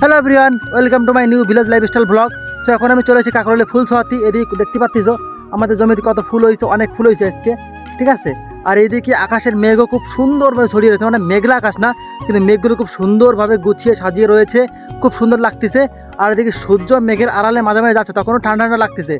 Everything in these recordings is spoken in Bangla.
Hello everyone, welcome to my new village lifestyle blog. So এখন আমি চলে এসেছি কাকরোলে ফুল ছোঁয়াতে। এদিকে দেখতে পাচ্ছিস আমাদের জমিতে কত ফুল হয়েছে, অনেক ফুল হয়েছে আজকে, ঠিক আছে। আর এইদিকে আকাশের মেঘও খুব সুন্দরভাবে ছড়িয়ে রয়েছে, মানে মেঘলা আকাশ না, কিন্তু মেঘগুলো খুব সুন্দরভাবে গুছিয়ে সাজিয়ে রয়েছে, খুব সুন্দর লাগতেছে। আর এদিকে সূর্য মেঘের আড়ালে মাঝে মাঝে যাচ্ছে, তখনও ঠান্ডা ঠান্ডা লাগতেছে।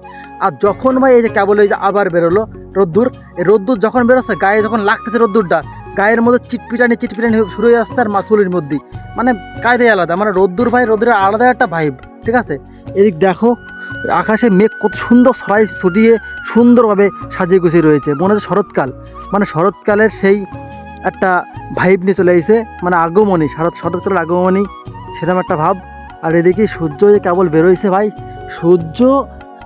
আর যখন ভাই এই যে কেবল এই যে আবার বেরোলো রোদ্দুর, এই রোদ্দুর যখন বেরোচ্ছে গায়ে যখন লাগতেছে রোদ্দুরটা, গায়ের মধ্যে চিটপিটানি শুরু হয়ে আসছে। আর মাছুলির মধ্যেই মানে কায়দায় আলাদা, মানে রোদ্দুর ভাই রোদ্দুরের আলাদা একটা ভাইব, ঠিক আছে। এদিক দেখো আকাশে মেঘ কত সুন্দর ছড়াই ছড়িয়ে সুন্দরভাবে সাজিয়ে গুছিয়ে রয়েছে, মনে হচ্ছে শরৎকাল, মানে শরৎকালের সেই একটা ভাইব নিয়ে চলে এসেছে, মানে আগমনী, শরৎকালের আগমনী সেরকম একটা ভাব। আর এদিকে সূর্য যে কেবল বেরোইছে ভাই, সূর্য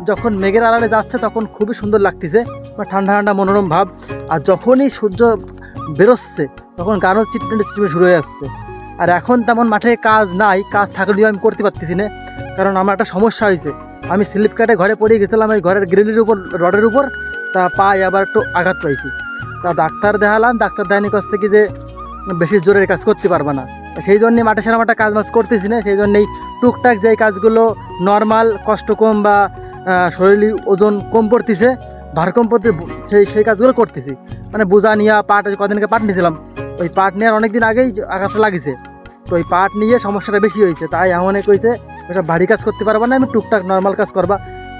যখন মেঘের আড়ালে যাচ্ছে তখন খুবই সুন্দর লাগতেছে, মানে ঠান্ডা ঠান্ডা মনোরম ভাব। আর যখনই সূর্য বেরোচ্ছে তখন গানও চিটপিটে শুরু হয়ে আসছে। আর এখন তেমন মাঠে কাজ নাই, কাজ থাকলেও আমি করতে পারতেছি না, কারণ আমার একটা সমস্যা হয়েছে। আমি স্লিপ কাটে ঘরে পড়ে গেছিলাম এই ঘরের গ্রিলের উপর, রডের উপর, তা পায়ে আবার একটু আঘাত পাইছি। তা ডাক্তার দেখালাম, ডাক্তার দেখানোর কাছ থেকে যে বেশি জোরের কাজ করতে পারবে না, সেই জন্যে মাঠে সেরকম একটা কাজ মাজ করতেছি না। সেই জন্যেই টুকটাক যেই কাজগুলো নর্মাল, কষ্ট কম বা শরীর ওজন কম পড়তেছে, ভার কম পড়তে, সেই কাজগুলো করতেছি। মানে বোঝা নিয়ে পাট, কদিনকে পাট নিয়েছিলাম, ওই পাট নেওয়ার অনেক দিন আগেই আঘাতটা লাগিছে, তো ওই পাট নিয়ে সমস্যাটা বেশি হয়েছে। তাই এমনই কইছে ওইসব ভারী কাজ করতে পারবা না, আমি টুকটাক নর্মাল কাজ করবা।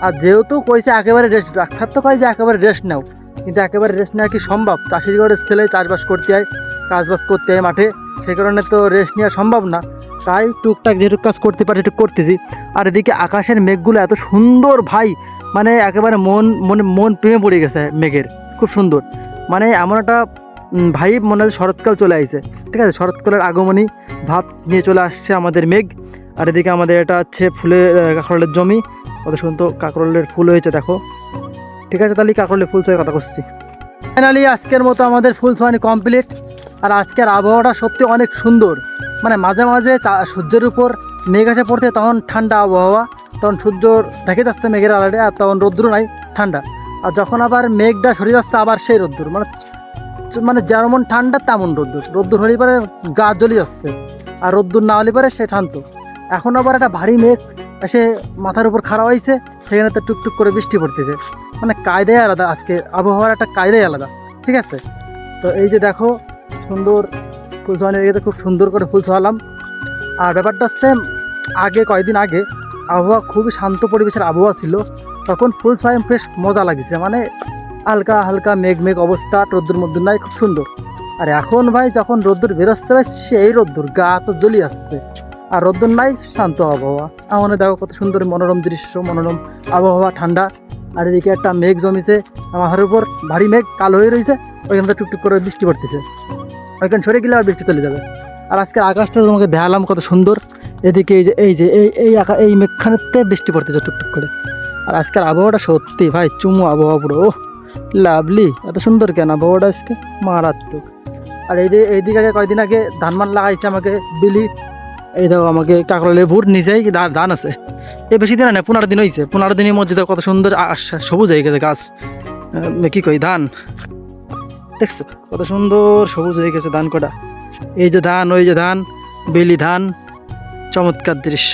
আর যেহেতু কইছে একেবারে রেস্ট, ডাক্তার তো কয় যে একেবারে রেস্ট নাও, কিন্তু একেবারে রেস্ট নেওয়া কি সম্ভব? চাষির ঘরের ছেলে চাষবাস করতে হয়, কাজবাজ করতে হয় মাঠে, সেই কারণে তো রেস্ট নেওয়া সম্ভব না। তাই টুকটাক যেটুকু কাজ করতে পারি সেটুকু করতেছি। আর এদিকে আকাশের মেঘগুলো এত সুন্দর ভাই, মানে একেবারে মন প্রেমে পড়ে গেছে মেঘের, খুব সুন্দর। মানে এমন একটা ভাই মনে হয় শরৎকাল চলে আসছে, ঠিক আছে। শরৎকালের আগমনী ভাব নিয়ে চলে আসছে আমাদের মেঘ। আর এদিকে আমাদের এটা হচ্ছে ফুলের কাঁকরোলের জমি, কত সুন্দর কাঁকরোলের ফুল হয়েছে দেখো, ঠিক আছে। তাহলে কাঁকরোলের ফুল ছোঁয়া কথা করছি। ফাইনালি আজকের মতো আমাদের ফুল ছোঁয়ানি কমপ্লিট। আর আজকের আবহাওয়াটা সত্যি অনেক সুন্দর, মানে মাঝে মাঝে সূর্যের উপর মেঘ এসে পড়তে, তখন ঠান্ডা আবহাওয়া, তখন সূর্য ঢেকে যাচ্ছে মেঘের আড়ালে, আর তখন রোদ্দুর নাই, ঠান্ডা। আর যখন আবার মেঘটা সরে যাচ্ছে আবার সেই রোদ্দুর, মানে যেমন ঠান্ডা তেমন রোদ্দুর হলে পরে গা জ্বলে যাচ্ছে, আর রোদ্দুর না হলে পরে সে শান্ত। এখন আবার একটা ভারী মেঘ এসে মাথার উপর খাড়া হয়েছে, সেখানে তো টুকটুক করে বৃষ্টি পড়তেছে, মানে কায়দায় আলাদা, আজকে আবহাওয়ার একটা কায়দায় আলাদা, ঠিক আছে। তো এই যে দেখো সুন্দর ফুল ছোঁয়ানোর এগিয়ে খুব সুন্দর করে ফুল ছোঁয়ালাম। আর ব্যাপারটা হচ্ছে আগে কয়েকদিন আগে আবহাওয়া খুবই শান্ত পরিবেশের আবহাওয়া ছিল, তখন ফুল ছোঁয়ায় বেশ মজা লাগিছে, মানে হালকা হালকা মেঘ অবস্থা, রোদ্দুর মধ্যে নাই, খুব সুন্দর। আর এখন ভাই যখন রোদ্দুর বেরোচ্ছে ভাই, সেই রোদ্দুর গা তো জ্বলি আসছে, আর রোদ্দুর নাই, শান্ত আবহাওয়া। আমার দেখো কত সুন্দর মনোরম দৃশ্য, মনোরম আবহাওয়া, ঠান্ডা। আর এদিকে একটা মেঘ জমিছে মাথার উপর, ভারী মেঘ কালো হয়ে রয়েছে, ওইখানটা টুকটুক করে বৃষ্টি পড়তেছে, ওইখানে সরে গেলে আর বৃষ্টি চলে যাবে। আর আজকের আকাশটা তোমাকে দেখালাম কত সুন্দর। এদিকে এই মেঘখানেতে বৃষ্টি পড়তেছে টুকটুক করে। আর আজকের আবহাওয়াটা সত্যি ভাই চুমু আবহাওয়া, পুরো লাভলি, এত সুন্দর কেন আবহাওয়াটা আজকে, মারাত্মক। আর এইদিকে কয়েকদিন আগে ধান লাগাইছে আমাকে বিলি, এই দেখো আমাকে কাঁকরোলের ভুর নিজেই ধান আছে, এই বেশি দিন না 15 দিন হয়েছে, 15 দিনের মধ্যে কত সুন্দর সবুজ হয়ে গেছে গাছ, কি কই ধান, দেখছো কত সুন্দর সবুজ হয়ে গেছে ধান কটা। এই যে ধান, ওই যে ধান, বেলি ধান, চমৎকার দৃশ্য।